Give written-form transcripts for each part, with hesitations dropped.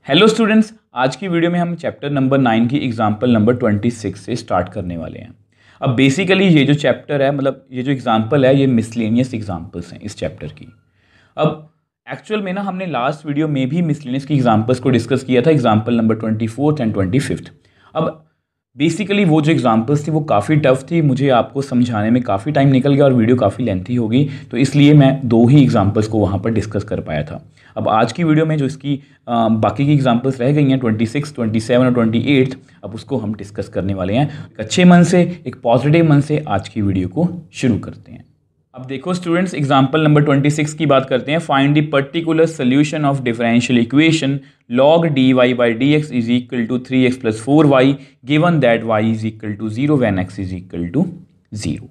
Hello students, आज की video में हम चैप्टर नंबर 9 की एग्जाम्पल नंबर 26 से स्टार्ट करने वाले हैं। अब बेसिकली ये जो चैप्टर है, मतलब ये जो एग्जाम्पल है, ये मिसलेनियस एग्जाम्पल्स हैं इस चैप्टर की। अब एक्चुअल में ना हमने लास्ट वीडियो में भी मिसलेनियस की एग्जाम्पल्स को डिस्कस किया था, एग्जाम्पल नंबर 24 एंड 25। अब बेसिकली वो जो एग्जाम्पल्स थी वो काफ़ी टफ थी, मुझे आपको समझाने में काफ़ी टाइम निकल गया और वीडियो काफ़ी लेंथी होगी, तो इसलिए मैं दो ही एग्जाम्पल्स को वहाँ पर डिस्कस कर पाया था। अब आज की वीडियो में जो इसकी बाकी की एग्जाम्पल्स रह गई हैं 26, 27 और 28, अब उसको हम डिस्कस करने वाले हैं। एक अच्छे मन से, एक पॉजिटिव मन से आज की वीडियो को शुरू करते हैं। अब देखो स्टूडेंट्स, एग्जाम्पल नंबर 26 की बात करते हैं। Find the particular solution of differential equation log dy by dx is equal to 3x plus 4y given that y is equal to 0 when x is equal to 0।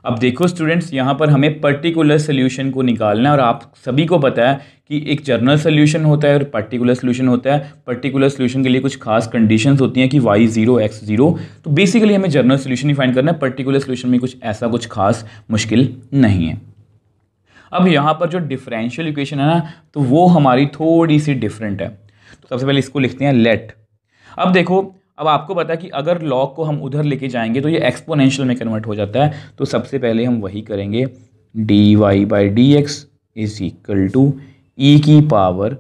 अब देखो students, यहाँ पर हमें particular solution को निकालना है और आप सभी को पता है कि एक जनरल सोल्यूशन होता है और पर्टिकुलर सोल्यूशन होता है। पर्टिकुलर सोल्यूशन के लिए कुछ खास कंडीशंस होती हैं कि y 0 x 0, तो बेसिकली हमें जनरल सोल्यूशन ही फाइंड करना है। पर्टिकुलर सोल्यूशन में कुछ खास मुश्किल नहीं है। अब यहाँ पर जो डिफरेंशियल इक्वेशन है ना, तो वो हमारी थोड़ी सी डिफरेंट है। तो सबसे पहले इसको लिखते हैं लेट। अब देखो, अब आपको पता है कि अगर लॉग को हम उधर लेके जाएंगे तो ये एक्सपोनेंशियल में कन्वर्ट हो जाता है। तो सबसे पहले हम वही करेंगे, d y by d x is equal to e की पावर,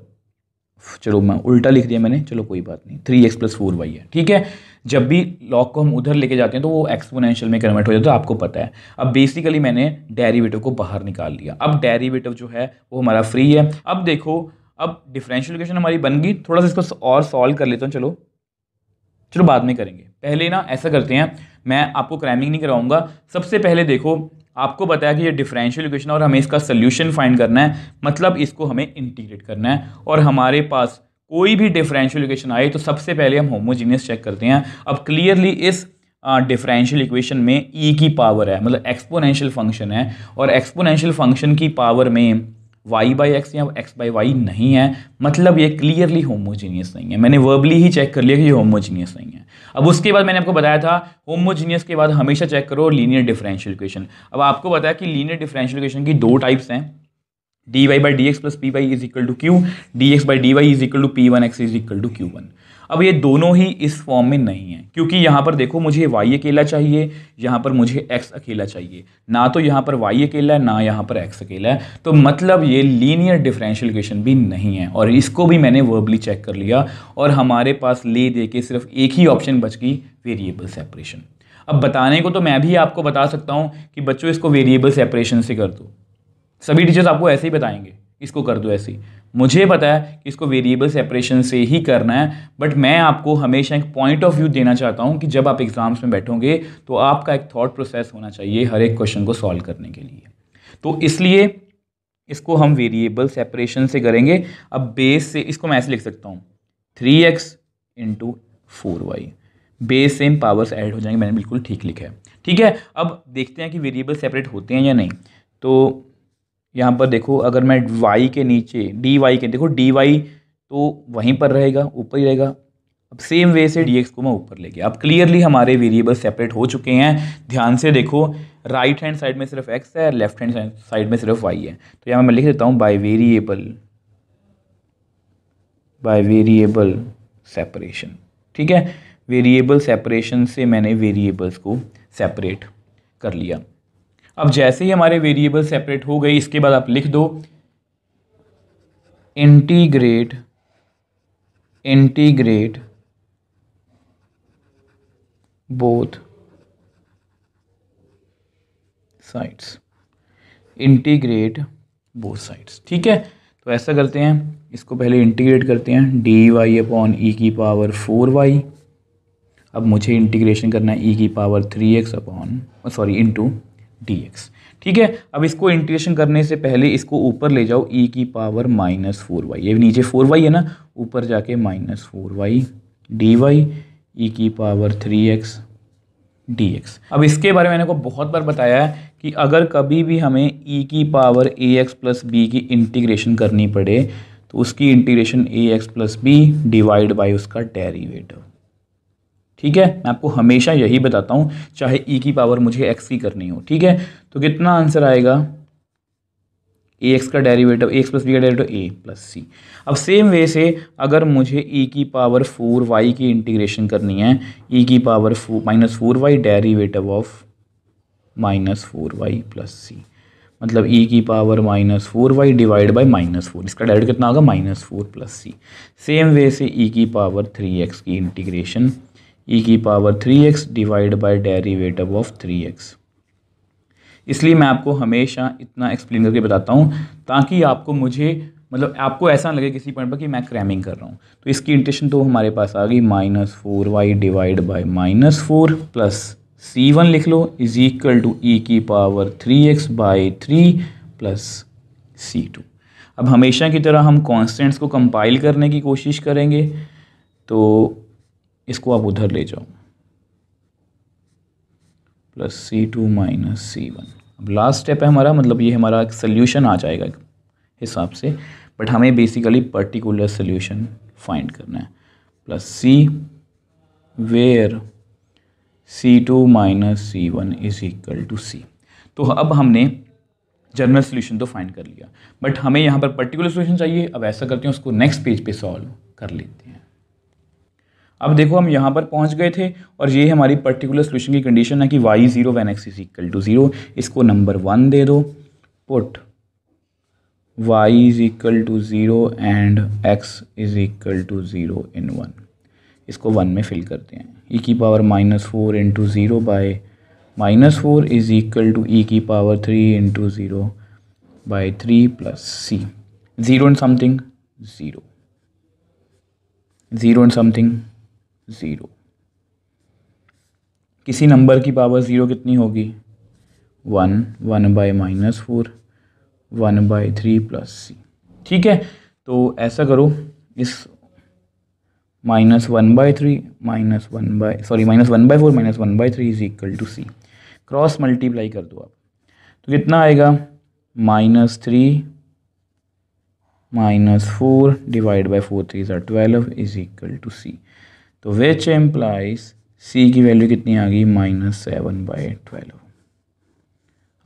चलो मैं उल्टा लिख दिया मैंने, चलो कोई बात नहीं, 3x प्लस 4y है, ठीक है। जब भी लॉग को हम उधर लेके जाते हैं तो वो एक्सपोनेंशियल में कन्वर्ट हो जाता है, आपको पता है। अब बेसिकली मैंने डेरिवेटिव को बाहर निकाल लिया। अब डेरिवेटिव जो है वो हमारा फ्री है। अब देखो, अब डिफरेंशियल इक्वेशन हमारी बन गई। थोड़ा सा इसको और सॉल्व कर लेता हूँ, चलो बाद में करेंगे। पहले ना ऐसा करते हैं, मैं आपको क्रैमिंग नहीं कराऊंगा। सबसे पहले देखो, आपको पता है कि ये डिफरेंशियल इक्वेशन और हमें इसका सोल्यूशन फाइंड करना है, मतलब इसको हमें इंटीग्रेट करना है। और हमारे पास कोई भी डिफरेंशियल इक्वेशन आए तो सबसे पहले हम होमोजीनियस चेक करते हैं। अब क्लियरली इस डिफरेंशियल इक्वेशन में ई की पावर है, मतलब एक्सपोनेंशियल फंक्शन है, और एक्सपोनेंशियल फंक्शन की पावर में y बाई एक्स या x बाई वाई नहीं है, मतलब ये क्लियरली होमोजीनियस नहीं है। मैंने वर्बली ही चेक कर लिया कि ये होमोजीनियस नहीं है। अब उसके बाद मैंने आपको बताया था, होमोजीनियस के बाद हमेशा चेक करो लीनियर डिफरेंशियल इक्वेशन। अब आपको पता है कि लीनियर डिफरेंशियल इक्वेशन की दो टाइप्स हैं, d y by d x plus p y is equal to q, d x by d y is equal to p one x is equal to q one. अब ये दोनों ही इस form में नहीं है, क्योंकि यहाँ पर देखो मुझे y अकेला चाहिए, यहाँ पर मुझे x अकेला चाहिए। ना तो यहाँ पर y अकेला है, ना यहाँ पर x अकेला है, तो मतलब ये लीनियर डिफरेंशियल इक्वेशन भी नहीं है। और इसको भी मैंने वर्बली चेक कर लिया और हमारे पास ले दे के सिर्फ एक ही ऑप्शन बच गई, वेरिएबल सेपरेशन। अब बताने को तो मैं भी आपको बता सकता हूँ कि बच्चों इसको वेरिएबल सेपरेशन से कर दो, सभी टीचर्स आपको ऐसे ही बताएंगे, इसको कर दो ऐसे ही। मुझे पता है कि इसको वेरिएबल सेपरेशन से ही करना है, बट मैं आपको हमेशा एक पॉइंट ऑफ व्यू देना चाहता हूं कि जब आप एग्जाम्स में बैठोगे तो आपका एक थॉट प्रोसेस होना चाहिए हर एक क्वेश्चन को सॉल्व करने के लिए। तो इसलिए इसको हम वेरिएबल सेपरेशन से करेंगे। अब बेस से इसको मैं ऐसे लिख सकता हूँ, 3x into 4y, base same powers add हो जाएंगे। मैंने बिल्कुल ठीक लिखा है, ठीक है। अब देखते हैं कि वेरिएबल सेपरेट होते हैं या नहीं। तो यहाँ पर देखो, अगर मैं y के नीचे डी वाई के, देखो डी वाई तो वहीं पर रहेगा, ऊपर ही रहेगा। अब सेम वे से dx को मैं ऊपर ले गया। अब क्लियरली हमारे वेरिएबल सेपरेट हो चुके हैं। ध्यान से देखो, राइट हैंड साइड में सिर्फ x है, लेफ्ट हैंड साइड में सिर्फ y है। तो यहाँ मैं लिख देता हूँ बाय वेरिएबल सेपरेशन, ठीक है। वेरिएबल सेपरेशन से मैंने वेरिएबल्स को सेपरेट कर लिया। अब जैसे ही हमारे वेरिएबल सेपरेट हो गए, इसके बाद आप लिख दो इंटीग्रेट बोथ साइड्स, ठीक है। तो ऐसा करते हैं, इसको पहले इंटीग्रेट करते हैं, डी वाई अपॉन ई की पावर 4y। अब मुझे इंटीग्रेशन करना है ई की पावर 3x इंटू dx, ठीक है। अब इसको इंटीग्रेशन करने से पहले इसको ऊपर ले जाओ, e की पावर -4y, ये नीचे 4y है ना, ऊपर जाके -4y dy e की पावर 3x dx। अब इसके बारे में मैंने को बहुत बार बताया है कि अगर कभी भी हमें e की पावर ax प्लस b की इंटीग्रेशन करनी पड़े तो उसकी integration ax plus b divide by उसका डेरिवेटिव, ठीक है। मैं आपको हमेशा यही बताता हूँ, चाहे e की पावर मुझे x की करनी हो, ठीक है। तो कितना आंसर आएगा, ए एक्स का डेरिवेटिव, ए एक्स प्लस बी का डेरिवेटिव ए प्लस सी। अब सेम वे से अगर मुझे e की पावर 4y की इंटीग्रेशन करनी है, e की power -4y derivative of -4y plus c, मतलब e की पावर -4y डिवाइड बाई -4, इसका डेरिवेटिव कितना होगा -4 प्लस सी। सेम वे से e की पावर 3x की इंटीग्रेशन, e की power 3x divide by derivative of 3x। इसलिए मैं आपको हमेशा इतना एक्सप्लेन करके बताता हूँ ताकि आपको मतलब आपको ऐसा ना लगे किसी पॉइंट पर कि मैं क्रैमिंग कर रहा हूँ। तो इसकी इंटीग्रेशन तो हमारे पास आ गई -4y divide by -4 plus C1 लिख लो इज इक्वल टू e की power 3x by 3 plus C2। अब हमेशा की तरह हम कॉन्स्टेंट्स को कंपाइल करने की कोशिश करेंगे, तो इसको आप उधर ले जाओ, प्लस C2 माइनस C1। अब लास्ट स्टेप है हमारा, मतलब ये हमारा एक सोल्यूशन आ जाएगा हिसाब से, बट हमें बेसिकली पर्टिकुलर सोल्यूशन फाइंड करना है। Plus C where C2 minus C1 is equal to C। तो अब हमने जनरल सोल्यूशन तो फाइंड कर लिया, बट हमें यहाँ पर पर्टिकुलर सोल्यूशन चाहिए। अब ऐसा करते हैं, उसको नेक्स्ट पेज पे सॉल्व कर लेते हैं। अब देखो हम यहाँ पर पहुँच गए थे और ये हमारी पर्टिकुलर सोल्यूशन की कंडीशन है कि y0 when x is equal to 0। इसको नंबर 1 दे दो, put y is equal to 0 and x is equal to 0 in 1। इसको 1 में फिल करते हैं। e की power -4 into 0 by -4 is equal to e की power 3 into 0 by 3 plus c। 0 and something 0, 0 and something 0। किसी नंबर की पावर 0 कितनी होगी 1, 1 बाई -4, 1 बाई 3 प्लस c। ठीक है, तो ऐसा करो, इस -1 by 3 -1 by 4 -1 by 3 is equal to c। Cross multiply कर दो आप, तो कितना आएगा -3 -4 डिवाइड बाई 4 3 ज़ा 12 इज इक्वल टू c। तो विच एम्प्लाइज c की वैल्यू कितनी आ गई -7 बाई 12।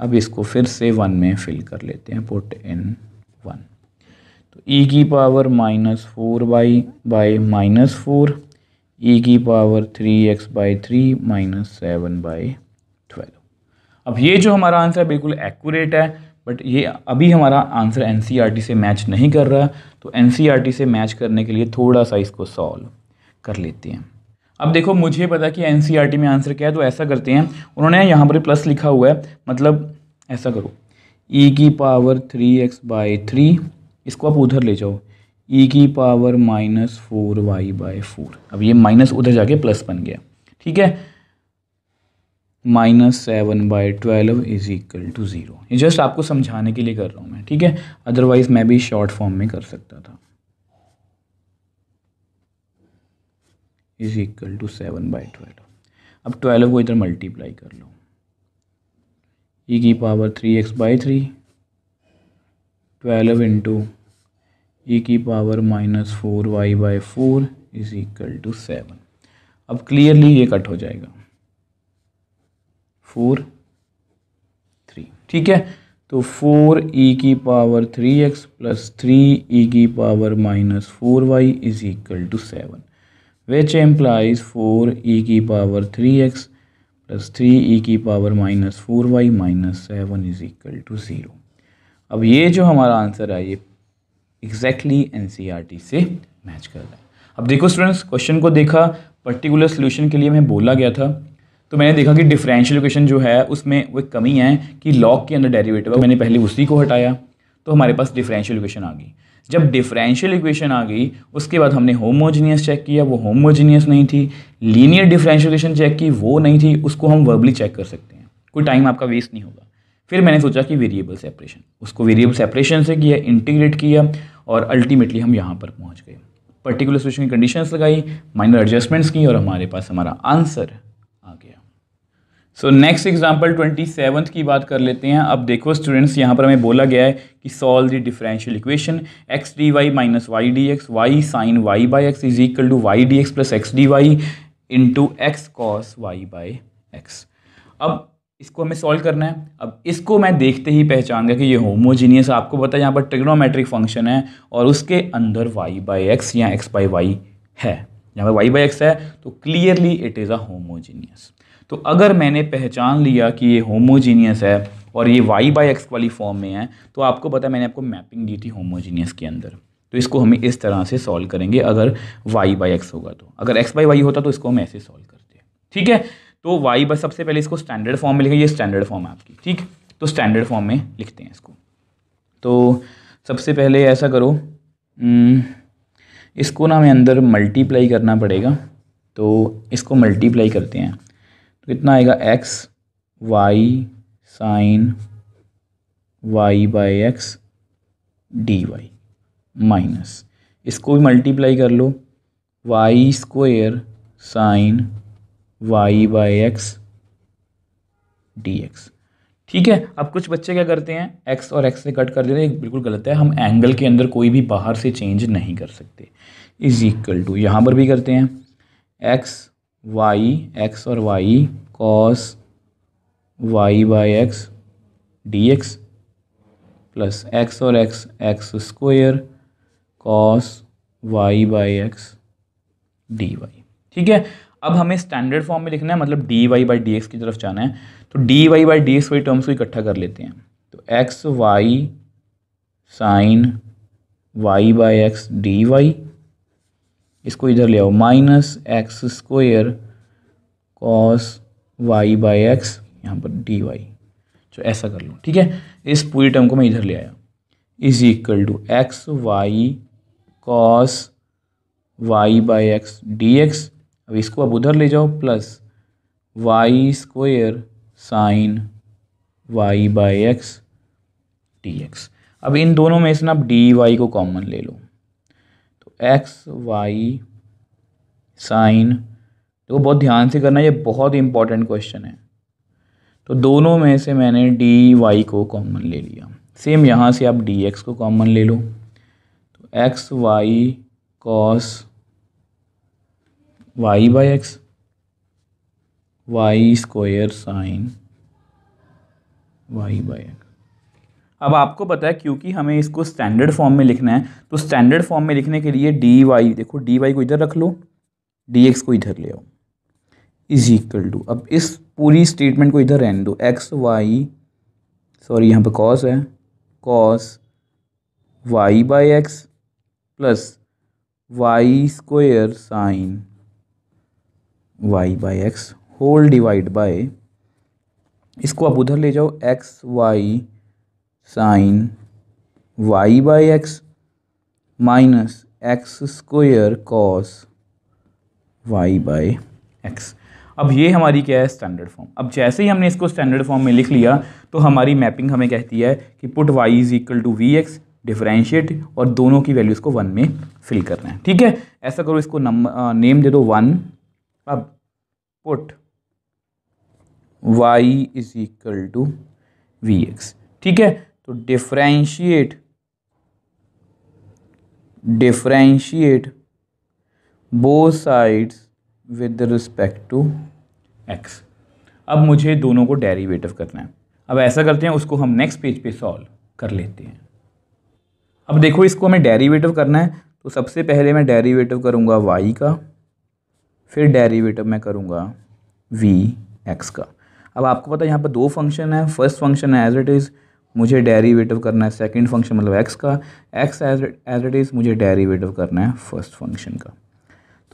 अब इसको फिर से 1 में फिल कर लेते हैं, पुट इन 1। तो e की पावर -4 बाई -4, e की पावर 3x बाई 3 -7 बाई 12। अब ये जो हमारा आंसर है बिल्कुल एक्यूरेट है, बट ये अभी हमारा आंसर एनसीईआरटी से मैच नहीं कर रहा। तो एनसीईआरटी से मैच करने के लिए थोड़ा सा इसको सॉल्व कर लेते हैं। अब देखो मुझे पता कि एनसीईआरटी में आंसर क्या है, तो ऐसा करते हैं, उन्होंने यहाँ पर प्लस लिखा हुआ है, मतलब ऐसा करो e की पावर 3x बाई 3, इसको आप उधर ले जाओ, e की पावर -4y बाई 4। अब ये माइनस उधर जाके प्लस बन गया, ठीक है। -7 बाई 12 इज इक्वल टू 0। ये जस्ट आपको समझाने के लिए कर रहा हूँ मैं, ठीक है, अदरवाइज मैं भी शॉर्ट फॉर्म में कर सकता था। Is equal to 7 by 12। अब 12 को इधर मल्टीप्लाई कर लो, e की power 3x by 3, 12 into e की power -4y by 4 is equal to 7। अब क्लियरली ये कट हो जाएगा 4 3, ठीक है। तो 4e की पावर 3x प्लस 3e की power -4y is equal to 7, which implies 4e की पावर 3x प्लस 3e की power -4y -7 is equal to 0। अब ये जो हमारा आंसर है ये एग्जैक्टली एनसीईआरटी से मैच कर रहा है। अब देखो स्टूडेंट्स, क्वेश्चन को देखा, पर्टिकुलर सोल्यूशन के लिए मैं बोला गया था, तो मैंने देखा कि डिफरेंशियल इक्वेशन जो है उसमें वो कमी है कि लॉग के अंदर डेरिवेटिव है, मैंने पहले उसी को हटाया तो हमारे पास डिफरेंशियल इक्वेशन आ गई। जब डिफरेंशियल इक्वेशन आ गई उसके बाद हमने होमोजीनियस चेक किया, वो होमोजीनियस नहीं थी। लीनियर डिफरेंशियल इक्वेशन चेक की, वो नहीं थी, उसको हम वर्बली चेक कर सकते हैं, कोई टाइम आपका वेस्ट नहीं होगा। फिर मैंने सोचा कि वेरिएबल सेपरेशन, उसको वेरिएबल सेपरेशन से किया, इंटीग्रेट किया और अल्टीमेटली हम यहाँ पर पहुँच गए। पर्टिकुलर सोल्यूशन की कंडीशंस लगाई, माइनर एडजस्टमेंट्स की और हमारे पास हमारा आंसर आ गया। सो नेक्स्ट एग्जांपल 27 की बात कर लेते हैं। अब देखो स्टूडेंट्स, यहाँ पर हमें बोला गया है कि solve the differential equation x dy minus y d x y sine y by x is equal to y d x plus x d y into x cos y by x. अब इसको हमें solve करना है। अब इसको मैं देखते ही पहचान गया कि ये होमोजीनियस, आपको पता है यहाँ पर ट्रिग्नोमेट्रिक फंक्शन है और उसके अंदर y बाई एक्स या x बाई वाई है। यहाँ पर y बाई एक्स है तो clearly it is a homogeneous. तो अगर मैंने पहचान लिया कि ये होमोजीनियस है और ये y बाई एक्स वाली फॉर्म में है, तो आपको पता है मैंने आपको मैपिंग दी थी होमोजीनियस के अंदर। तो इसको हमें इस तरह से सॉल्व करेंगे अगर y बाई एक्स होगा तो। अगर x बाई वाई होता तो इसको हम ऐसे सॉल्व करते हैं। ठीक है, तो y बस सबसे पहले इसको स्टैंडर्ड फॉर्म में लिखेंगे। ये स्टैंडर्ड फॉर्म है आपकी, ठीक। तो स्टैंडर्ड फॉर्म में लिखते हैं इसको। तो सबसे पहले ऐसा करो, इसको ना हमें अंदर मल्टीप्लाई करना पड़ेगा। तो इसको मल्टीप्लाई करते हैं तो कितना आएगा, x y sine y by x d y minus, इसको भी मल्टीप्लाई कर लो, y square sine y by x d x. ठीक है, अब कुछ बच्चे क्या करते हैं, x और x से कट कर देते हैं, बिल्कुल गलत है। हम एंगल के अंदर कोई भी बाहर से चेंज नहीं कर सकते। इज इक्वल टू यहाँ पर भी करते हैं x और y cos y by x d x plus x और x square cos y by x d y. ठीक है, अब हमें स्टैंडर्ड फॉर्म में लिखना है, मतलब d y by d x की तरफ जाना है। तो d y by d x वाली टर्म्स को इकट्ठा कर लेते हैं। तो x y sine y by x d y, इसको इधर ले आओ, minus x square cos y by x यहाँ पर डी वाई। तो ऐसा कर लो, ठीक है। इस पूरी टर्म को मैं इधर ले आया, is equal to x y cos y by x d x. अब इसको अब उधर ले जाओ, plus y square sine y by x d x. अब इन दोनों में से ना आप डी वाई को कॉमन ले लो, तो एक्स वाई साइन, तो बहुत ध्यान से करना, ये बहुत इंपॉर्टेंट क्वेश्चन है। तो दोनों में से मैंने डी वाई को कॉमन ले लिया। सेम यहाँ से आप डी एक्स को कॉमन ले लो, तो x y cos y by x y square sine y by x. अब आपको पता है क्योंकि हमें इसको स्टैंडर्ड फॉर्म में लिखना है, तो स्टैंडर्ड फॉर्म में लिखने के लिए डी वाई, देखो डी वाई को इधर रख लो, डी एक्स को इधर ले आओ, इज इक्वल टू, अब इस पूरी स्टेटमेंट को इधर रहने दो, एक्स वाई, सॉरी यहाँ पे कॉस है, cos y by x plus y square sine y by x whole divide by, इसको आप उधर ले जाओ, x y sine y by x minus x square cos y by x. अब ये हमारी क्या है, स्टैंडर्ड फॉर्म। अब जैसे ही हमने इसको स्टैंडर्ड फॉर्म में लिख लिया तो हमारी मैपिंग हमें कहती है कि put y is equal to v x, differentiate और दोनों की वैल्यूज़ को 1 में फिल करना है। ठीक है, ऐसा करो, इसको नेम दे दो 1। अब put y is equal to v x. ठीक है, तो differentiate both sides with respect to x। अब मुझे दोनों को डेरिवेटिव करना है। अब ऐसा करते हैं, उसको हम नेक्स्ट पेज पे सॉल्व कर लेते हैं। अब देखो, इसको हमें डेरिवेटिव करना है, तो सबसे पहले मैं डेरिवेटिव करूँगा y का, फिर डेरिवेटिव मैं करूँगा vx का। अब आपको पता है यहाँ पर दो फंक्शन है, फर्स्ट फंक्शन है एज इट इज़, मुझे डेरिवेटिव करना है सेकंड फंक्शन मतलब x का, x एज इट इज़ मुझे डेरिवेटिव करना है फर्स्ट फंक्शन का।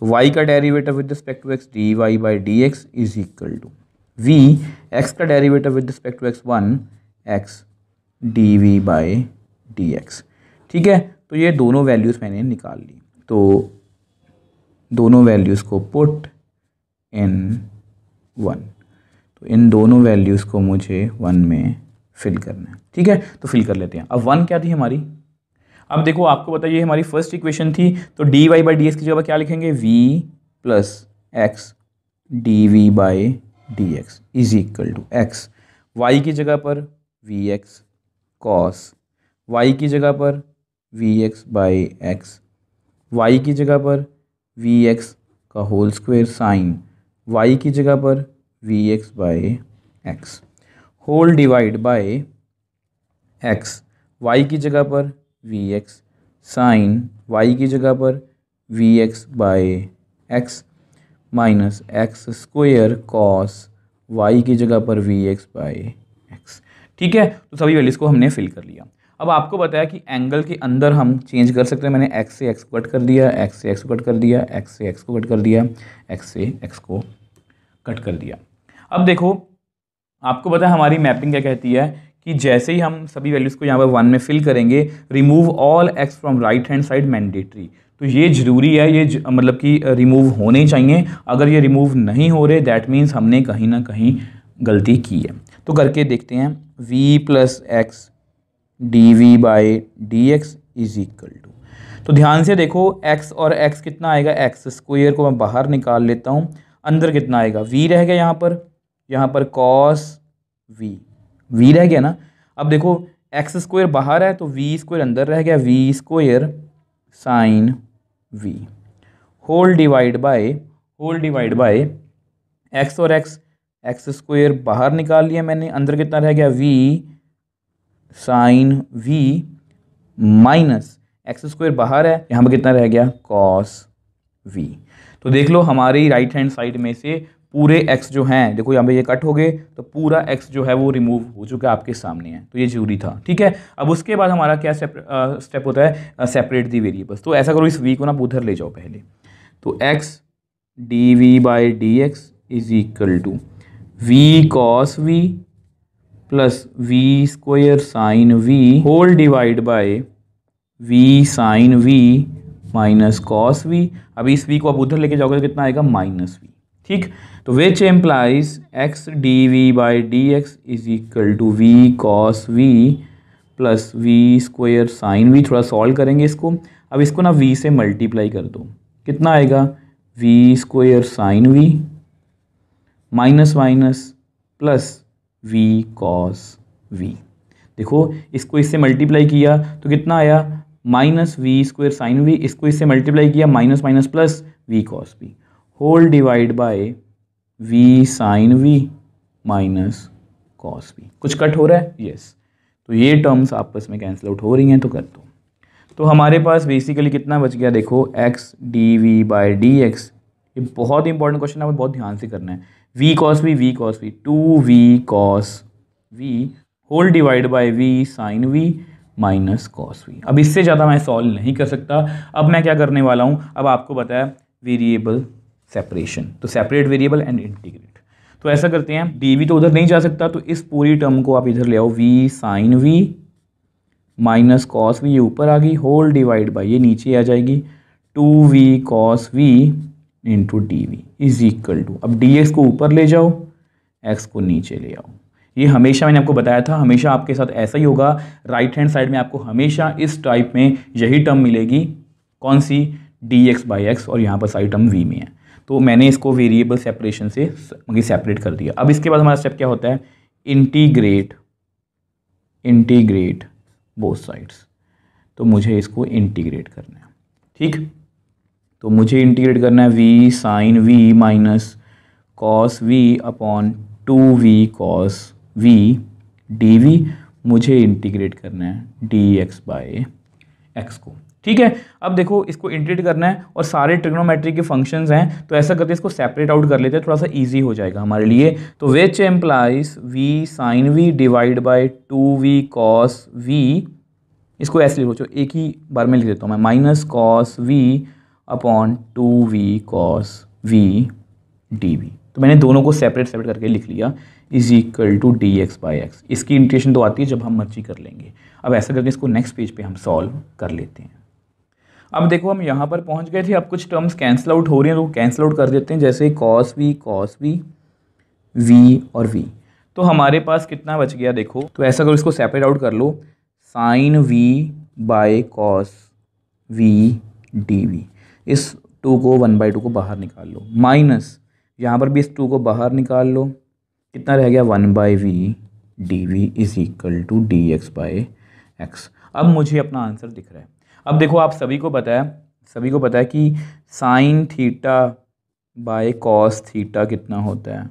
तो y का derivative with respect to x d y by d x is equal to v, x का derivative with respect to x 1 x d v by d x. ठीक है, तो ये दोनों वैल्यूज़ मैंने निकाल ली। तो दोनों वैल्यूज़ को पुट इन 1, तो इन दोनों वैल्यूज़ को मुझे 1 में फिल करना है। ठीक है, तो फिल कर लेते हैं। अब 1 क्या थी हमारी, अब देखो आपको बताइए हमारी फर्स्ट इक्वेशन थी, तो d y by d x की जगह क्या लिखेंगे, v plus x d v by d x is equal to x, y की जगह पर वी एक्स कॉस, वाई की जगह पर v x by x, y की जगह पर वी एक्स का होल स्क्वायर साइन, वाई की जगह पर v x by x. Whole divide by x, y की जगह पर वी एक्स, साइन वाई की जगह पर v x by x, minus x square cos y की जगह पर वी एक्स बाय एक्स। ठीक है, तो सभी वैल्यूज़ को हमने फिल कर लिया। अब आपको बताया कि एंगल के अंदर हम चेंज कर सकते हैं। मैंने एक्स से एक्स को कट कर दिया, एक्स से एक्स को कट कर दिया, एक्स से एक्स को कट कर दिया, एक्स से एक्स को कट कर दिया। अब देखो आपको पता है हमारी मैपिंग क्या कहती है कि जैसे ही हम सभी वैल्यूज़ को यहाँ पर 1 में फिल करेंगे, remove all x from right hand side mandatory. तो ये ज़रूरी है, ये मतलब कि रिमूव होने चाहिए। अगर ये रिमूव नहीं हो रहे दैट मीन्स हमने कहीं ना कहीं गलती की है। तो करके देखते हैं। v plus x d v by d x is equal to, तो ध्यान से देखो x और x कितना आएगा, एक्स स्क्वायर को मैं बाहर निकाल लेता हूँ, अंदर कितना आएगा, v रह गया यहाँ पर कॉस v रह गया ना। अब देखो एक्स स्क्वायर बाहर है तो वी स्क्वायर अंदर रह गया, v square sine v whole divide by x और एक्स स्क्वायर बाहर निकाल लिया मैंने, अंदर कितना रह गया v sine v minus x square बाहर है, यहाँ पर कितना रह गया कॉस v। तो देख लो हमारी राइट हैंड साइड में से पूरे x जो हैं, देखो यहाँ पे ये कट हो गए तो पूरा x जो है वो रिमूव हो चुका है, आपके सामने है, तो ये जरूरी था। ठीक है, अब उसके बाद हमारा क्या स्टेप होता है, सेपरेट दी वेरिएबल्स। तो ऐसा करो इस v को ना उधर ले जाओ पहले, तो x d v by d x is equal to v cos v plus v square sine v whole divide by v sine v minus cos v। अभी इस v को आप उधर लेके जाओगे तो कितना आएगा, माइनस v। ठीक, तो which implies x d v by d x is equal to v cos v plus v square sine v। थोड़ा सॉल्व करेंगे इसको। अब इसको ना v से मल्टीप्लाई कर दो, कितना आएगा, v square sine v minus minus plus v cos v। देखो इसको इससे मल्टीप्लाई किया तो कितना आया, minus v square sine v, इसको इससे मल्टीप्लाई किया minus minus plus v cos v whole divide by v sine v minus cos v. कुछ कट हो रहा है, यस। तो ये टर्म्स आपस में कैंसिल आउट हो रही हैं, तो कर दो। तो हमारे पास बेसिकली कितना बच गया, देखो x d v by d x, ये बहुत इंपॉर्टेंट क्वेश्चन है, आपको बहुत ध्यान से करना है। V cos v two v cos v whole divide by v sine v minus cos v. अब इससे ज़्यादा मैं सॉल्व नहीं कर सकता। अब मैं क्या करने वाला हूँ, अब आपको बताया वेरिएबल सेपरेशन, तो सेपरेट वेरिएबल एंड इंटीग्रेट। तो ऐसा करते हैं, डी वी तो उधर नहीं जा सकता, तो इस पूरी टर्म को आप इधर ले आओ, v sine v minus cos v, ये ऊपर आ गई, होल डिवाइड बाय ये नीचे आ जाएगी, two v cos v into d v is equal to, अब डी एक्स को ऊपर ले जाओ, एक्स को नीचे ले आओ। ये हमेशा मैंने आपको बताया था, हमेशा आपके साथ ऐसा ही होगा। राइट हैंड साइड में आपको हमेशा इस टाइप में यही टर्म मिलेगी, कौन सी, डी एक्स बाई एक्स, और यहाँ पर सारी टर्म वी में है। तो मैंने इसको वेरिएबल सेपरेशन से सेपरेट कर दिया। अब इसके बाद हमारा स्टेप क्या होता है, इंटीग्रेट बोथ साइड्स। तो मुझे इसको इंटीग्रेट करना है। ठीक, तो मुझे इंटीग्रेट करना है v sine v minus cos v upon two v cos v d v. मुझे इंटीग्रेट करना है डी एक्स बाई एक्स को। ठीक है, अब देखो इसको इंटीग्रेट करना है और सारे ट्रिग्नोमेट्री के फंक्शंस हैं, तो ऐसा करते हैं इसको सेपरेट आउट कर लेते हैं, थोड़ा सा इजी हो जाएगा हमारे लिए। तो which implies v sine v divide by two v cos v, इसको ऐसे लिखो, एक ही बार में लिख देता हूँ मैं, minus cos v upon two v cos v d v. तो मैंने दोनों को सेपरेट करके लिख लिया, is equal to d x by x. इसकी इंटीग्रेशन तो आती है जब हम मर्जी कर लेंगे। अब ऐसा करके इसको नेक्स्ट पेज पे हम सॉल्व कर लेते हैं। अब देखो हम यहाँ पर पहुँच गए थे, अब कुछ टर्म्स कैंसिल आउट हो रही हैं तो कैंसिल आउट कर देते हैं, जैसे कॉस वी वी और वी। तो हमारे पास कितना बच गया देखो, तो ऐसा करो इसको सेपरेट आउट कर लो, sine v by cos v d v. इस टू को 1/2 को बाहर निकाल लो, माइनस यहाँ पर भी इस 2 को बाहर निकाल लो, कितना रह गया 1/v d v is equal to d x by x. अब मुझे अपना आंसर दिख रहा है। अब देखो आप सभी को पता है कि sine theta by cos theta कितना होता है,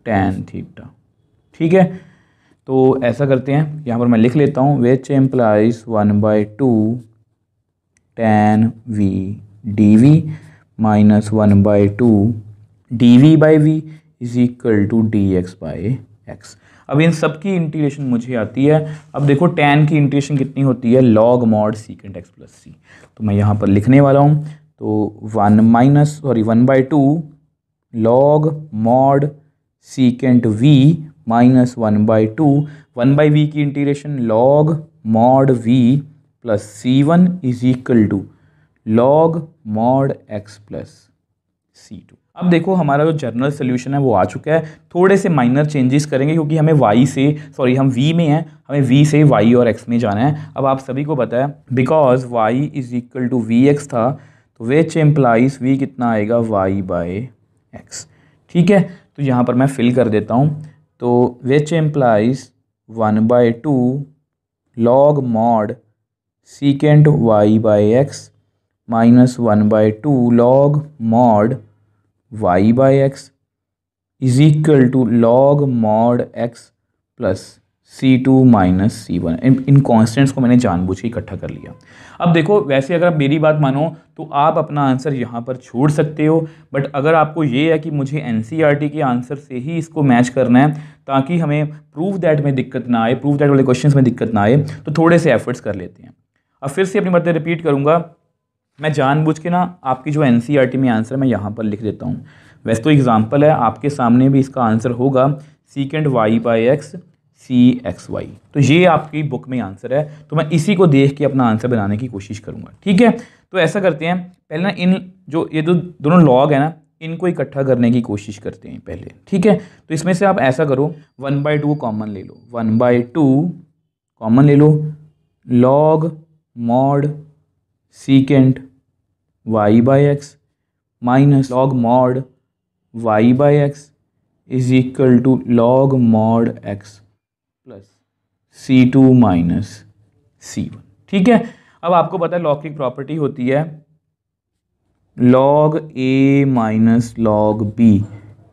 टैन थीटा। ठीक है, तो ऐसा करते हैं, यहाँ पर मैं लिख लेता हूँ which implies 1/2 tan v dv minus 1/2 dv by v is equal to dx by x। अब इन सब की इंटीग्रेशन मुझे आती है। अब देखो tan की इंटीग्रेशन कितनी होती है, log mod secant x plus c। तो मैं यहाँ पर लिखने वाला हूँ, तो 1/2 log mod secant v minus 1/2 1/v की integration log mod v plus c1 is equal to log mod x plus c2। अब देखो हमारा जो जनरल सोल्यूशन है वो आ चुका है। थोड़े से माइनर चेंजेस करेंगे क्योंकि हमें हम v में हैं, हमें v से y और x में जाना है। अब आप सभी को पता है because y is equal to v x था, तो विच एम्प्लाइज v कितना आएगा y बाय x। ठीक है, तो यहाँ पर मैं फिल कर देता हूँ, तो which implies 1/2 log mod secant y by x minus 1/2 log mod y by x is equal to log mod x plus c2 minus c1। इन कॉन्स्टेंट्स को मैंने जानबूझ के इकट्ठा कर लिया। अब देखो वैसे अगर आप मेरी बात मानो तो आप अपना आंसर यहाँ पर छोड़ सकते हो, बट अगर आपको ये है कि मुझे एनसीईआरटी के आंसर से ही इसको मैच करना है ताकि हमें प्रूव दैट में दिक्कत ना आए, प्रूव दैट वाले क्वेश्चंस में दिक्कत ना आए, तो थोड़े से एफर्ट्स कर लेते हैं। अब फिर से अपनी बातें रिपीट करूँगा, मैं जानबूझ के ना आपकी जो एनसीईआरटी में आंसर मैं यहाँ पर लिख देता हूँ। वैसे तो एग्जांपल है, आपके सामने भी इसका आंसर होगा secant y by x c x y, तो ये आपकी बुक में आंसर है, तो मैं इसी को देख के अपना आंसर बनाने की कोशिश करूँगा। ठीक है, तो ऐसा करते हैं, पहले ना इन जो ये दोनों लॉग है ना इनको इकट्ठा करने की कोशिश करते हैं पहले। ठीक है, तो इसमें से आप ऐसा करो 1/2 कॉमन ले लो, 1/2 कॉमन ले लो, log mod secant y by x minus log mod y by x is equal to log mod x plus c2 minus c1। ठीक है, अब आपको पता है लॉग की प्रॉपर्टी होती है log a minus log b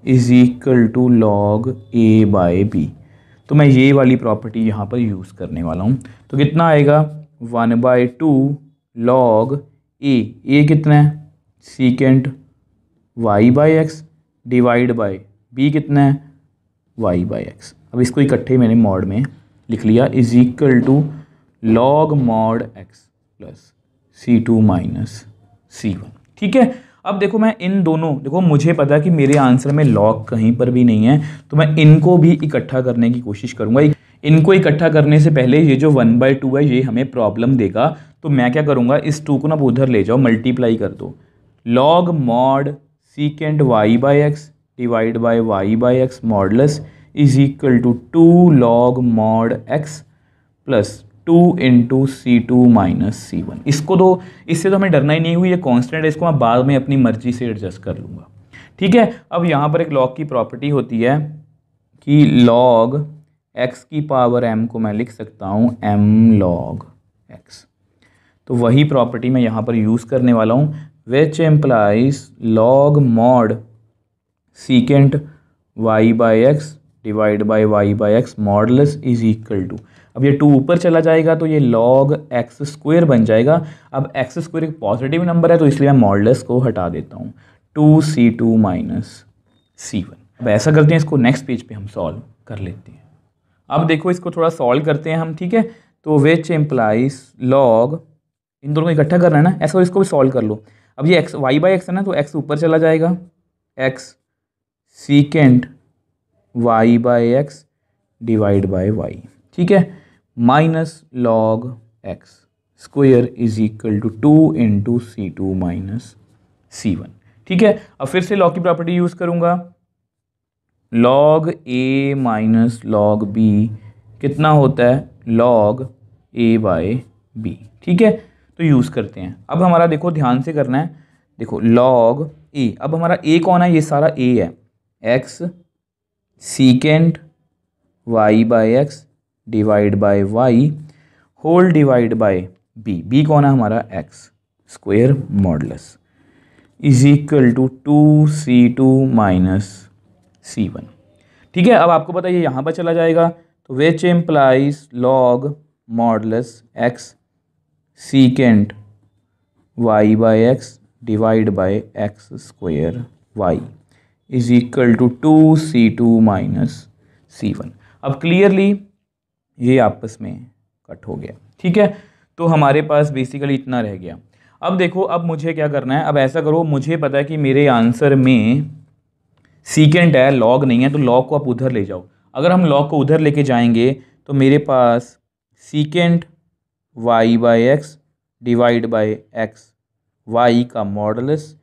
is equal to log a by b। तो मैं ये वाली प्रॉपर्टी यहाँ पर यूज़ करने वाला हूँ। तो कितना आएगा 1/2 log a कितना है secant y by x divide by b कितना है y बाई एक्स। अब इसको इकट्ठे मैंने मॉड में लिख लिया is equal to log mod x plus c2 minus c1। ठीक है, अब देखो मैं इन दोनों, देखो मुझे पता है कि मेरे आंसर में log कहीं पर भी नहीं है, तो मैं इनको भी इकट्ठा करने की कोशिश करूंगा। इनको इकट्ठा करने से पहले ये जो 1/2 है ये हमें प्रॉब्लम देगा, तो मैं क्या करूंगा, इस 2 को ना उधर ले जाओ, मल्टीप्लाई कर दो, log mod secant y by x divide by y by x modulus is equal to 2 log mod x plus 2 into c2 minus c1। इसको तो इससे तो हमें डरना ही नहीं हुई, ये कांस्टेंट है, इसको मैं बाद में अपनी मर्जी से एडजस्ट कर लूँगा। ठीक है, अब यहाँ पर एक लॉग की प्रॉपर्टी होती है कि log x की पावर m को मैं लिख सकता हूँ m log x। तो वही प्रॉपर्टी मैं यहाँ पर यूज़ करने वाला हूँ, which implies log mod secant y by x divide by y by x modulus is equal to, अब ये 2 ऊपर चला जाएगा तो ये log x स्क्वायर बन जाएगा। अब x स्क्वायर एक पॉजिटिव नंबर है तो इसलिए मैं मॉडुलस को हटा देता हूँ, 2c2 माइनस c1। अब ऐसा करते हैं, इसको नेक्स्ट पेज पे हम सॉल्व कर लेते हैं। अब देखो इसको थोड़ा सॉल्व करते हैं हम। ठीक है, तो विच एम्प्लाइज log, इन दोनों को इकट्ठा करना है ना, ऐसा इसको भी सॉल्व कर लो। अब ये x y बाई एक्स है ना, तो x ऊपर चला जाएगा, x secant y by x divide by y। ठीक है, minus log x square is equal to 2 into c2 minus c1। ठीक है, अब फिर से log की प्रॉपर्टी यूज़ करूँगा, log a minus log b कितना होता है log a बाई b। ठीक है, तो यूज़ करते हैं। अब हमारा देखो ध्यान से करना है, देखो log a, अब हमारा a कौन है, ये सारा a है, x secant y by x divide by y whole divide by b कौन है हमारा x square modulus is equal to 2c2 minus c1। ठीक है, अब आपको पता है ये यहाँ पर चला जाएगा, तो which implies log modulus x secant y by x divide by x square y is equal to 2c2 minus c1। अब क्लियरली ये आपस में कट हो गया। ठीक है, तो हमारे पास बेसिकली इतना रह गया। अब देखो, अब मुझे क्या करना है, अब ऐसा करो, मुझे पता है कि मेरे आंसर में सीकेंट है, लॉग नहीं है, तो लॉग को आप उधर ले जाओ। अगर हम लॉग को उधर लेके जाएंगे तो मेरे पास secant y by x divide by x y का मॉडुलस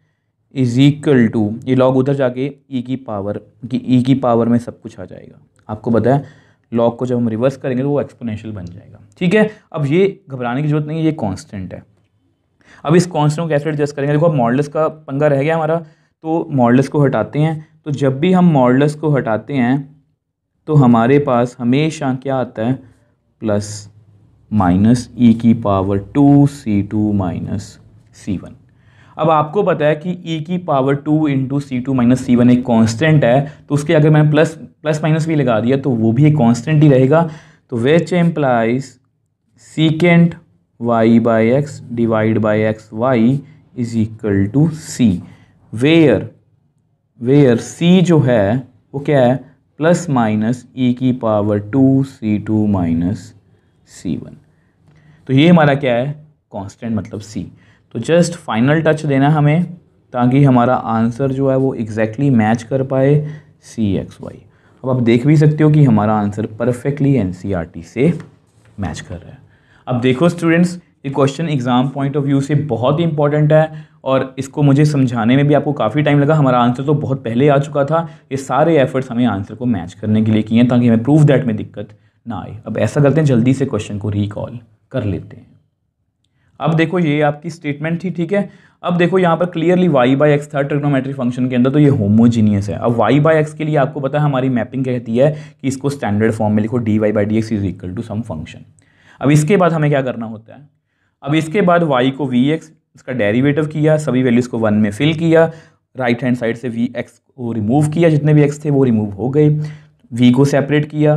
इज इक्वल टू, ये लॉग उधर जाके ई की पावर में सब कुछ आ जाएगा। आपको पता है लॉग को जब हम रिवर्स करेंगे तो वो एक्सपोनेंशियल बन जाएगा। ठीक है, अब ये घबराने की जरूरत नहीं है, ये कांस्टेंट है। अब इस कांस्टेंट को कैसे एडजस्ट करेंगे, देखो अब मॉडुलस का पंगा रह गया हमारा, तो मॉडुलस को हटाते हैं। तो जब भी हम मॉडुलस को हटाते हैं तो हमारे पास हमेशा क्या आता है, प्लस माइनस ई की पावर 2c2 माइनस c1। अब आपको पता है कि e की power 2 into c2 minus c1 एक कांस्टेंट है, तो उसके अगर मैंने प्लस माइनस भी लगा दिया तो वो भी एक कांस्टेंट ही रहेगा। तो which implies secant y by x divide by x y is equal to c, where c जो है वो क्या है, प्लस माइनस ई की पावर 2c2 माइनस c1। तो ये हमारा क्या है, कांस्टेंट मतलब c। तो जस्ट फाइनल टच देना हमें ताकि हमारा आंसर जो है वो एग्जैक्टली मैच कर पाए CXY। अब आप देख भी सकते हो कि हमारा आंसर परफेक्टली NCERT से मैच कर रहा है। अब देखो स्टूडेंट्स, ये question exam point of view से बहुत ही इंपॉर्टेंट है और इसको मुझे समझाने में भी आपको काफ़ी टाइम लगा। हमारा आंसर तो बहुत पहले आ चुका था। ये सारे एफर्ट्स हमें आंसर को मैच करने के लिए किए हैं ताकि हमें प्रूफ दैट में दिक्कत ना आए। अब ऐसा करते हैं, जल्दी से क्वेश्चन को रिकॉल कर लेते हैं। अब देखो ये आपकी स्टेटमेंट थी। ठीक है, अब देखो यहाँ पर क्लियरली y बाई एक्स था ट्रिग्नोमेट्री फंक्शन के अंदर, तो ये होमोजीनियस है। अब y बाई एक्स के लिए आपको पता है हमारी मैपिंग कहती है कि इसको स्टैंडर्ड फॉर्म में लिखो, dy by d x is equal to some function. अब इसके बाद हमें क्या करना होता है, अब इसके बाद y को vx इसका डेरिवेटिव किया, सभी वैल्यूज़ को 1 में फिल किया, राइट हैंड साइड से vx को रिमूव किया, जितने भी x थे वो रिमूव हो गए, v को सेपरेट किया,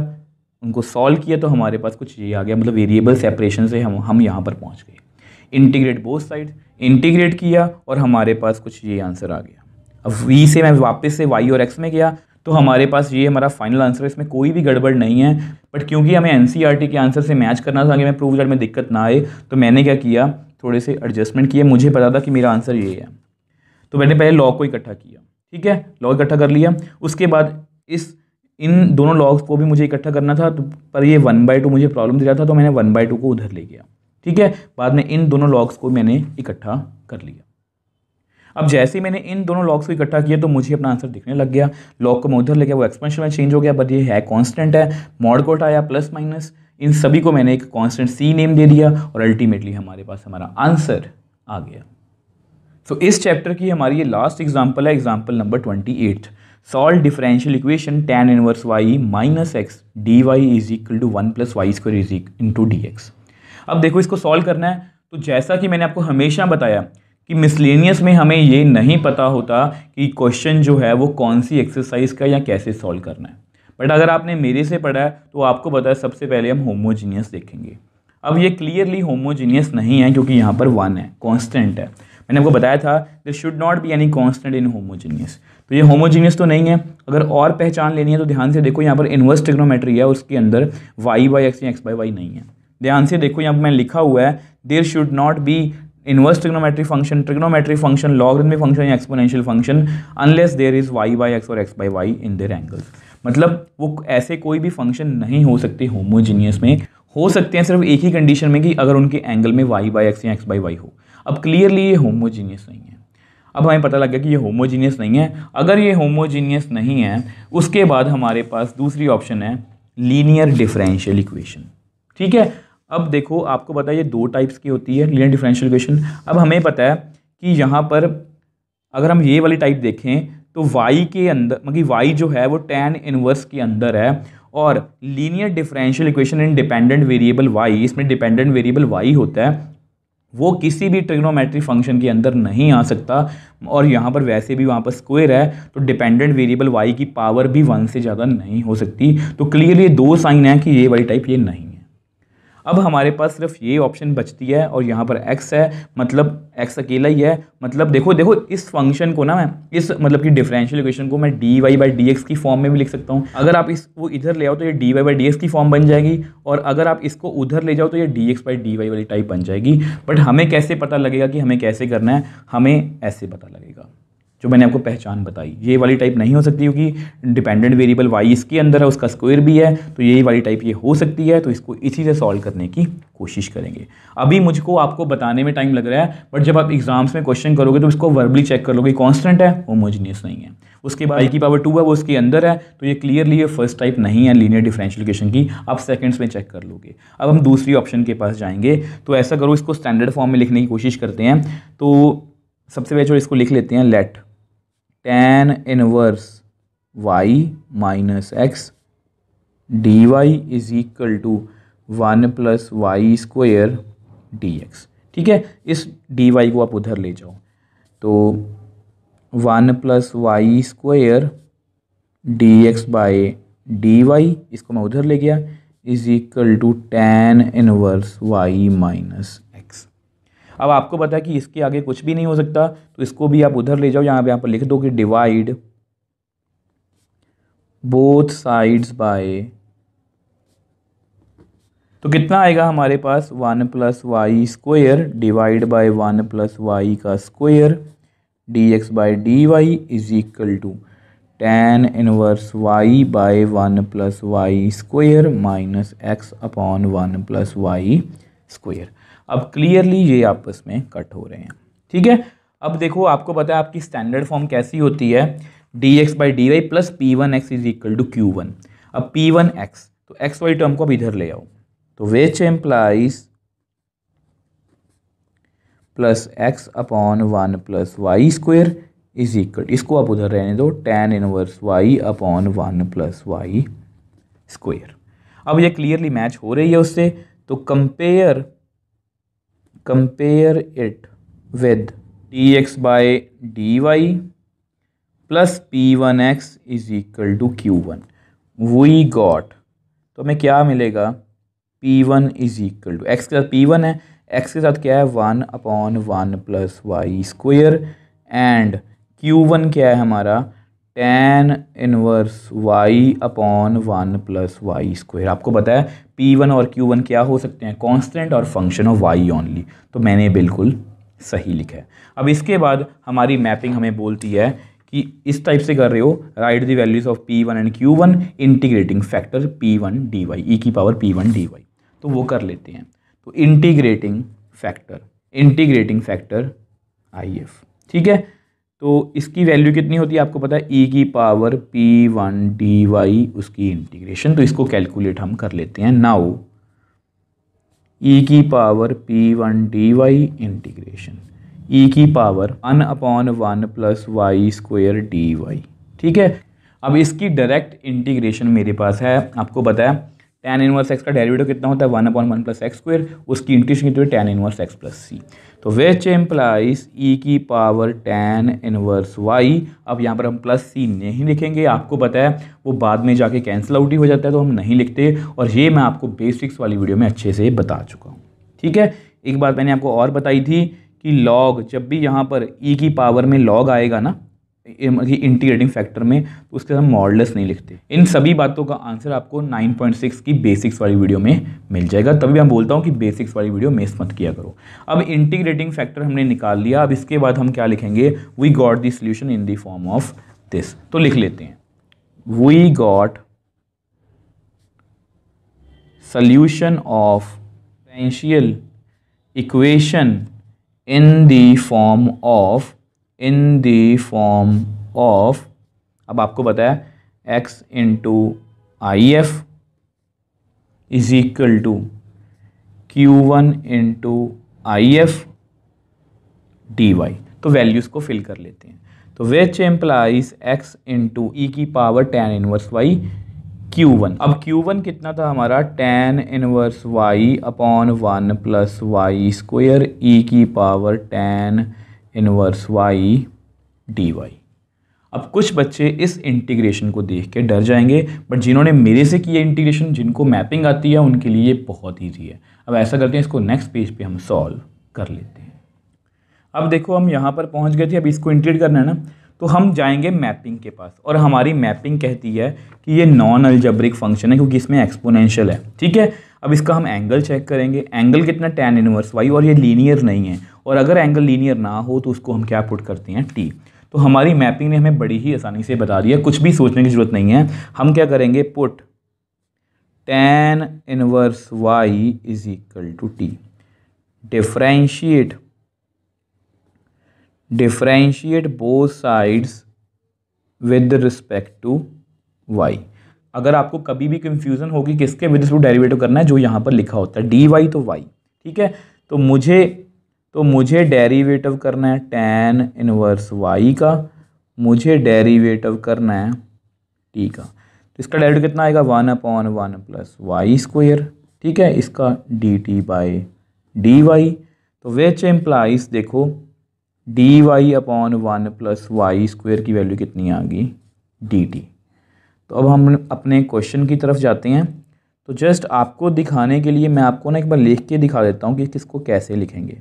उनको सॉल्व किया, तो हमारे पास कुछ ये आ गया, मतलब वेरिएबल सेपरेशन से हम यहाँ पर पहुँच गए। इंटीग्रेट बोथ साइड, इंटीग्रेट किया और हमारे पास कुछ ये आंसर आ गया। अब v से मैं वापस से y और x में गया तो हमारे पास ये हमारा फाइनल आंसर है, इसमें कोई भी गड़बड़ नहीं है। बट क्योंकि हमें NCERT के आंसर से मैच करना था कि मैं प्रूफ दैट में दिक्कत ना आए, तो मैंने क्या किया, थोड़े से एडजस्टमेंट किए। मुझे पता था कि मेरा आंसर ये है, तो मैंने पहले लॉग को इकट्ठा किया। ठीक है, लॉग इकट्ठा कर लिया, उसके बाद इन दोनों लॉग्स को भी मुझे इकट्ठा करना था, तो पर ये 1/2 मुझे प्रॉब्लम दे रहा था, तो मैंने 1/2 को उधर ले गया। ठीक है, बाद में इन दोनों लॉग्स को मैंने इकट्ठा कर लिया। अब जैसे ही मैंने इन दोनों लॉग्स को इकट्ठा किया तो मुझे अपना आंसर दिखने लग गया। लॉग को मैं उधर ले गया, वो एक्सपेंशन में चेंज हो गया, बट ये है कांस्टेंट है। मॉड को हटाया, प्लस माइनस, इन सभी को मैंने एक कांस्टेंट c नेम दे दिया और अल्टीमेटली हमारे पास हमारा आंसर आ गया। तो इस चैप्टर की हमारी ये लास्ट एग्जाम्पल है, example number 28। Solve differential equation tan inverse y minus x d y is equal to 1 plus y square is into d x. अब देखो इसको सॉल्व करना है, तो जैसा कि मैंने आपको हमेशा बताया कि मिसलेनियस में हमें ये नहीं पता होता कि क्वेश्चन जो है वो कौन सी एक्सरसाइज का या कैसे सॉल्व करना है। बट अगर आपने मेरे से पढ़ा है तो आपको पता है सबसे पहले हम होमोजीनियस देखेंगे। अब ये क्लियरली होमोजीनियस नहीं है क्योंकि यहाँ पर 1 है, कांस्टेंट है। मैंने आपको बताया था there should not be any constant in homogeneous, तो ये होमोजीनियस तो नहीं है। अगर और पहचान लेनी है तो ध्यान से देखो, यहाँ पर इनवर्स ट्रिग्नोमेट्री है, उसके अंदर y बाई एक्स या एक्स बाई वाई नहीं है। ध्यान से देखो, यहाँ पर मैंने लिखा हुआ है there should not be inverse trigonometry function, logarithmic function या exponential function unless there is y by x और x by y in their angles. मतलब वो ऐसे कोई भी फंक्शन नहीं हो सकते होमोजीनियस में, हो सकते हैं सिर्फ एक ही कंडीशन में कि अगर उनके एंगल में y बाई एक्स या x बाई वाई हो। अब क्लियरली ये होमोजीनियस नहीं है। अब हमें पता लग गया कि ये होमोजीनियस नहीं है। अगर ये होमोजीनियस नहीं है उसके बाद हमारे पास दूसरी ऑप्शन है लीनियर डिफरेंशियल इक्वेशन। ठीक है, अब देखो आपको पता है ये 2 टाइप्स की होती है लीनियर डिफरेंशियल इक्वेशन। अब हमें पता है कि यहाँ पर अगर हम ये वाली टाइप देखें तो y के अंदर, मतलब y जो है वो tan इनवर्स के अंदर है, और लीनियर डिफरेंशियल इक्वेशन इन डिपेंडेंट वेरिएबल y, इसमें डिपेंडेंट वेरिएबल y होता है, वो किसी भी ट्रिग्नोमेट्रिक फंक्शन के अंदर नहीं आ सकता, और यहाँ पर वैसे भी वहाँ पर स्क्वायर है तो डिपेंडेंट वेरिएबल y की पावर भी 1 से ज़्यादा नहीं हो सकती। तो क्लियरली 2 साइन है कि ये वाली टाइप ये नहीं है। अब हमारे पास सिर्फ ये ऑप्शन बचती है और यहाँ पर x है, मतलब x अकेला ही है। मतलब देखो देखो इस फंक्शन को ना मैं इस मतलब कि डिफरेंशियल इक्वेशन को मैं dy/dx की फॉर्म में भी लिख सकता हूँ। अगर आप इसको इधर ले आओ तो ये dy/dx की फॉर्म बन जाएगी, और अगर आप इसको उधर ले जाओ तो ये dx/dy वाली टाइप बन जाएगी। बट हमें कैसे पता लगेगा कि हमें कैसे करना है? हमें ऐसे पता लगेगा, जो मैंने आपको पहचान बताई। ये वाली टाइप नहीं हो सकती क्योंकि डिपेंडेंट वेरिएबल y इसके अंदर है, उसका स्क्वायर भी है, तो यही वाली टाइप ये हो सकती है। तो इसको इसी से सॉल्व करने की कोशिश करेंगे। अभी मुझको आपको बताने में टाइम लग रहा है, बट जब आप एग्जाम्स में क्वेश्चन करोगे तो इसको वर्बली चेक कर लोगे, कॉन्स्टेंट है, होमोजीनियस नहीं है। उसके बाद y की पावर 2 है, वो उसके अंदर है, तो ये क्लियरली ये फर्स्ट टाइप नहीं है लीनियर डिफरेंशियल इक्वेशन की। आप सेकंड्स में चेक कर लोगे। अब हम दूसरी ऑप्शन के पास जाएंगे। तो ऐसा करो, इसको स्टैंडर्ड फॉर्म में लिखने की कोशिश करते हैं। तो सबसे पहले इसको लिख लेते हैं, let tan inverse y minus x d y is equal to 1 plus y square d x. ठीक है, इस डी वाई को आप उधर ले जाओ, तो 1 plus y square d x by d y, इसको मैं उधर ले गया, is equal to tan inverse y minus x. अब आपको पता है कि इसके आगे कुछ भी नहीं हो सकता, तो इसको भी आप उधर ले जाओ, यहाँ पर लिख दो कि डिवाइड बोथ साइड्स बाय, तो कितना आएगा हमारे पास 1 plus y square divide by 1 plus y का square d x by d y is equal to tan inverse y by 1 plus y square minus x upon 1 plus y square. अब clearly ये आपस में कट हो रहे हैं। ठीक है, अब देखो आपको पता है आपकी स्टैंडर्ड फॉर्म कैसी होती है, d x by d y plus p one x is equal to q one. अब पी वन एक्स, तो एक्स वाई टर्म को अब इधर ले आओ, तो which implies plus x upon 1 plus y square is equal, इसको आप उधर रहने दो, tan inverse y upon 1 plus y square. अब ये क्लियरली मैच हो रही है उससे, तो compare it with d x by d y plus p one x is equal to q one. We got, तो हमें क्या मिलेगा, p one is equal to x के साथ पी वन है, एक्स के साथ क्या है 1 upon 1 plus y square, and Q1 क्या है हमारा tan inverse y upon 1 plus y square. आपको पता है P1 और Q1 क्या हो सकते हैं, कांस्टेंट और फंक्शन ऑफ y ओनली, तो मैंने बिल्कुल सही लिखा है। अब इसके बाद हमारी मैपिंग हमें बोलती है कि इस टाइप से कर रहे हो, right the values of P1 and Q1 integrating factor P1 dy e की पावर P1 dy, तो वो कर लेते हैं। तो इंटीग्रेटिंग फैक्टर IF। ठीक है, तो इसकी वैल्यू कितनी होती है आपको पता है, e की पावर P1 dy उसकी इंटीग्रेशन, तो इसको कैलकुलेट हम कर लेते हैं। नाउ e की power P1 dy integration e की power 1 upon 1 plus y square dy। ठीक है, अब इसकी डायरेक्ट इंटीग्रेशन मेरे पास है, आपको पता है tan इनवर्स x का डेरिवेटिव कितना होता है 1 अपॉन 1 प्लस एक्स स्क्वायर, उसकी इंटीग्रेशन कितनी है tan inverse x plus c, तो विच एम्प्लाइज e की पावर tan इनवर्स y। अब यहाँ पर हम प्लस c नहीं लिखेंगे, आपको पता है वो बाद में जाके कैंसिल आउट ही हो जाता है, तो हम नहीं लिखते, और ये मैं आपको बेसिक्स वाली वीडियो में अच्छे से बता चुका हूँ। ठीक है, एक बात मैंने आपको और बताई थी कि लॉग, जब भी यहाँ पर e की पावर में लॉग आएगा ना इंटीग्रेटिंग फैक्टर में, तो उसके हम मॉडुलस नहीं लिखते। इन सभी बातों का आंसर आपको 9.6 की बेसिक्स वाली वीडियो में मिल जाएगा, तभी मैं बोलता हूँ कि बेसिक्स वाली वीडियो मिस मत किया करो। अब इंटीग्रेटिंग फैक्टर हमने निकाल लिया, अब इसके बाद हम क्या लिखेंगे, we got the solution in the form of this, तो लिख लेते हैं, we got solution of differential equation in the form of, अब आपको पता है x into I F is equal to Q1 into I F d y, तो values को फिल कर लेते हैं। तो which implies x into e की power tan inverse y Q1। अब Q1 कितना था हमारा, tan inverse y upon 1 plus y square e की power tan inverse y dy। अब कुछ बच्चे इस इंटीग्रेशन को देख के डर जाएंगे, बट जिन्होंने मेरे से किया इंटीग्रेशन, जिनको मैपिंग आती है, उनके लिए ये बहुत ईजी है। अब ऐसा करते हैं, इसको नेक्स्ट पेज पे हम सॉल्व कर लेते हैं। अब देखो हम यहाँ पर पहुँच गए थे, अब इसको इंटीग्रेट करना है ना, तो हम जाएंगे मैपिंग के पास, और हमारी मैपिंग कहती है कि ये नॉन अलजेब्रिक फंक्शन है क्योंकि इसमें एक्सपोनेंशियल है। ठीक है, अब इसका हम एंगल चेक करेंगे। एंगल कितना, tan इनवर्स y, और ये लीनियर नहीं है, और अगर एंगल लीनियर ना हो तो उसको हम क्या पुट करते हैं, t। तो हमारी मैपिंग ने हमें बड़ी ही आसानी से बता दिया, कुछ भी सोचने की ज़रूरत नहीं है। हम क्या करेंगे, put tan inverse y is equal to t, differentiate both sides with respect to y। अगर आपको कभी भी कंफ्यूजन होगी किसके विद रिस्पेक्ट डेरिवेटिव करना है, जो यहाँ पर लिखा होता है dy तो y। ठीक है, तो मुझे डेरिवेटिव करना है tan इनवर्स y का, मुझे डेरिवेटिव करना है t का। तो इसका डेरिवेटिव कितना आएगा, 1 अपॉन 1 प्लस वाई स्क्वायर। ठीक है, इसका dt बाई dy। तो विच इम्प्लाइज, देखो dy upon 1 plus y square की वैल्यू कितनी आ गई, dt। तो अब हम अपने क्वेश्चन की तरफ जाते हैं। तो जस्ट आपको दिखाने के लिए मैं आपको ना एक बार लिख के दिखा देता हूँ कि किसको कैसे लिखेंगे।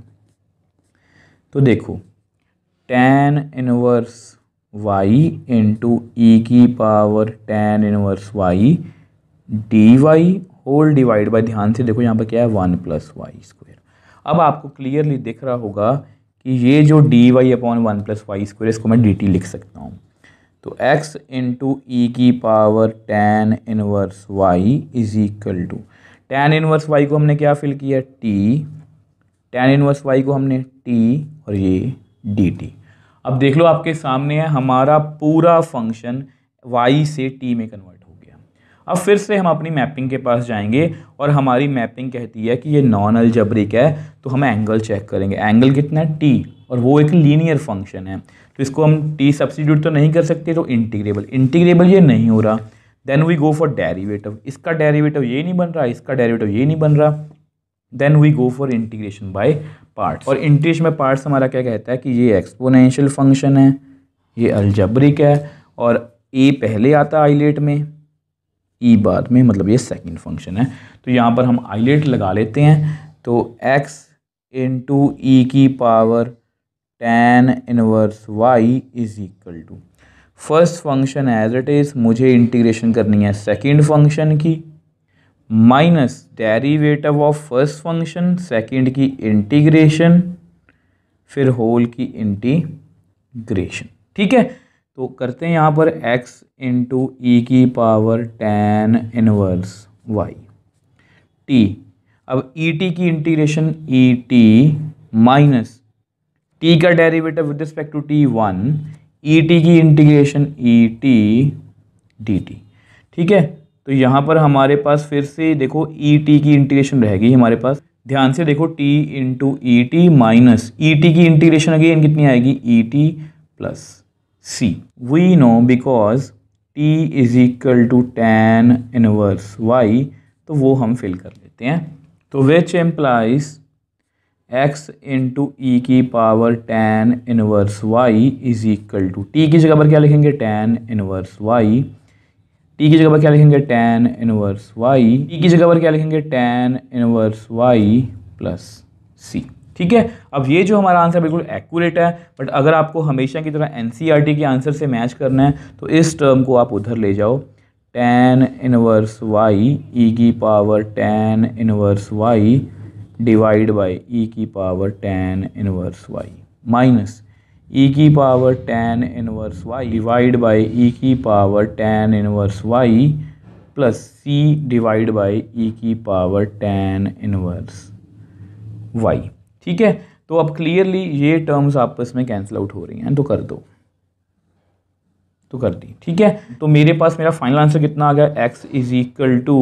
तो देखो tan inverse y into e की power tan inverse y dy whole divide by, ध्यान से देखो यहाँ पर क्या है, 1 प्लस वाई स्क्वायर। अब आपको क्लियरली दिख रहा होगा कि ये जो dy upon 1 plus y square, इसको मैं dt लिख सकता हूँ। तो x इंटू ई की power tan inverse y is equal to, tan inverse y को हमने क्या फिल किया, t, tan इनवर्स y को हमने t, और ये dt। अब देख लो आपके सामने है, हमारा पूरा फंक्शन y से t में कन्वर्ट हो गया। अब फिर से हम अपनी मैपिंग के पास जाएंगे, और हमारी मैपिंग कहती है कि ये नॉन अलजेब्रिक है, तो हम एंगल चेक करेंगे। एंगल कितना है, t, और वो एक लीनियर फंक्शन है, तो इसको हम t सब्स्टिट्यूट तो नहीं कर सकते, तो इंटीग्रेबल ये नहीं हो रहा। Then we go for derivative, इसका डेरिवेटिव ये नहीं बन रहा, इसका डेरिवेटिव ये नहीं बन रहा। Then we go for integration by parts, और इंटीग्रेशन बाय पार्ट्स हमारा क्या कहता है कि ये एक्सपोनेंशियल फंक्शन है, ये अलजेब्रिक है, और a पहले आता है आइलेट में, e बाद में, मतलब ये सेकंड फंक्शन है। तो यहाँ पर हम आइलेट लगा लेते हैं। तो x इंटू ई की power tan inverse y is equal to, first function as it is, मुझे इंटीग्रेशन करनी है सेकंड फंक्शन की, minus derivative of first function, second की इंटीग्रेशन, फिर होल की इंटीग्रेशन। ठीक है, तो करते हैं यहाँ पर x इंटू ई की power tan inverse y t। अब ई टी की integration e t minus t का derivative with respect to t 1, e t की integration e t d t. ठीक है, तो यहाँ पर हमारे पास फिर से देखो ई टी की इंटीग्रेशन रहेगी हमारे पास, ध्यान से देखो t into e t minus e t की इंटीग्रेशन अगेन कितनी आएगी, e t plus c. We know because t is equal to tan inverse y, तो वो हम फिल कर लेते हैं। तो which implies x into e की power tan inverse y is equal to, t की जगह पर क्या लिखेंगे, tan इनवर्स y, t की जगह पर क्या लिखेंगे, tan इनवर्स y, t की जगह पर क्या लिखेंगे, tan inverse y plus c। ठीक है, अब ये जो हमारा आंसर बिल्कुल एक्यूरेट है, बट अगर आपको हमेशा की तरह एनसीईआरटी के आंसर से मैच करना है तो इस टर्म को आप उधर ले जाओ, tan इनवर्स y ई की power tan inverse y divide by e की power tan inverse y minus e की power tan inverse y divide by e की power tan inverse y plus c divide by e की power tan inverse y। ठीक है, तो अब clearly ये terms आपस में कैंसिल आउट हो रही हैं, तो कर दो, तो कर दी। ठीक है, तो मेरे पास मेरा फाइनल आंसर कितना आ गया, x is equal to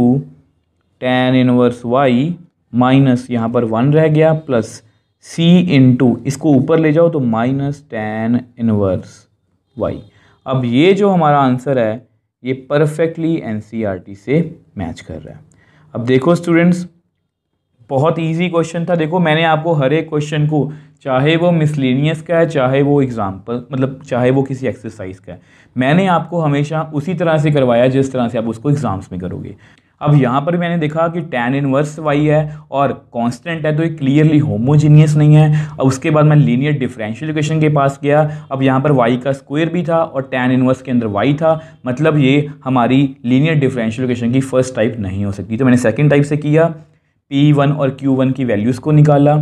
tan inverse y minus यहाँ पर 1 रह गया प्लस c इंटू, इसको ऊपर ले जाओ तो माइनस tan इनवर्स y। अब ये जो हमारा आंसर है ये परफेक्टली एनसीईआरटी से मैच कर रहा है। अब देखो स्टूडेंट्स, बहुत इजी क्वेश्चन था। देखो मैंने आपको हर एक क्वेश्चन को, चाहे वो मिसलेनियस का है, चाहे वो एग्जाम्पल मतलब चाहे वो किसी एक्सरसाइज का है, मैंने आपको हमेशा उसी तरह से करवाया जिस तरह से आप उसको एग्जाम्स में करोगे। अब यहाँ पर मैंने देखा कि tan इनवर्स y है और कांस्टेंट है, तो ये क्लियरली होमोजीनियस नहीं है। अब उसके बाद मैं लीनियर डिफरेंशियल इक्वेशन के पास गया। अब यहाँ पर y का स्क्वायर भी था और tan इनवर्स के अंदर y था, मतलब ये हमारी लीनियर डिफरेंशियल इक्वेशन की फर्स्ट टाइप नहीं हो सकती। तो मैंने सेकेंड टाइप से किया, P1 और Q1 की वैल्यूज़ को निकाला,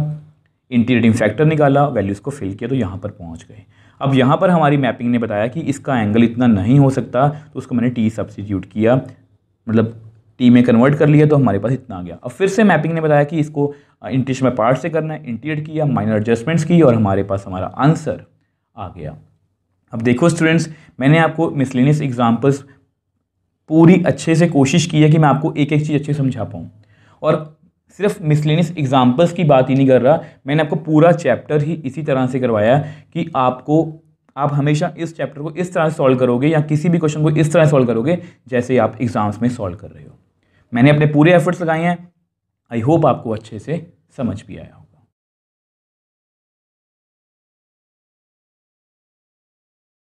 इंटीग्रेटिंग फैक्टर निकाला, वैल्यूज़ को फिल किया, तो यहाँ पर पहुँच गए। अब यहाँ पर हमारी मैपिंग ने बताया कि इसका एंगल इतना नहीं हो सकता, तो उसको मैंने टी सब्स्टिट्यूट किया, मतलब टी में कन्वर्ट कर लिया, तो हमारे पास इतना आ गया। अब फिर से मैपिंग ने बताया कि इसको इंटीग्रेशन बाय पार्ट से करना है, इंटीग्रेट किया, माइनर एडजस्टमेंट्स की और हमारे पास हमारा आंसर आ गया। अब देखो स्टूडेंट्स, मैंने आपको मिसलेनियस एग्जाम्पल्स पूरी अच्छे से कोशिश की है कि मैं आपको एक एक चीज़ अच्छे से समझा पाऊँ, और सिर्फ मिसलेनियस एग्जाम्पल्स की बात ही नहीं कर रहा, मैंने आपको पूरा चैप्टर ही इसी तरह से करवाया कि आप हमेशा इस चैप्टर को इस तरह से सॉल्व करोगे या किसी भी क्वेश्चन को इस तरह से सॉल्व करोगे जैसे आप एग्जाम्स में सॉल्व कर रहे हो। मैंने अपने पूरे एफर्ट्स लगाए हैं। आई होप आपको अच्छे से समझ भी आया हो।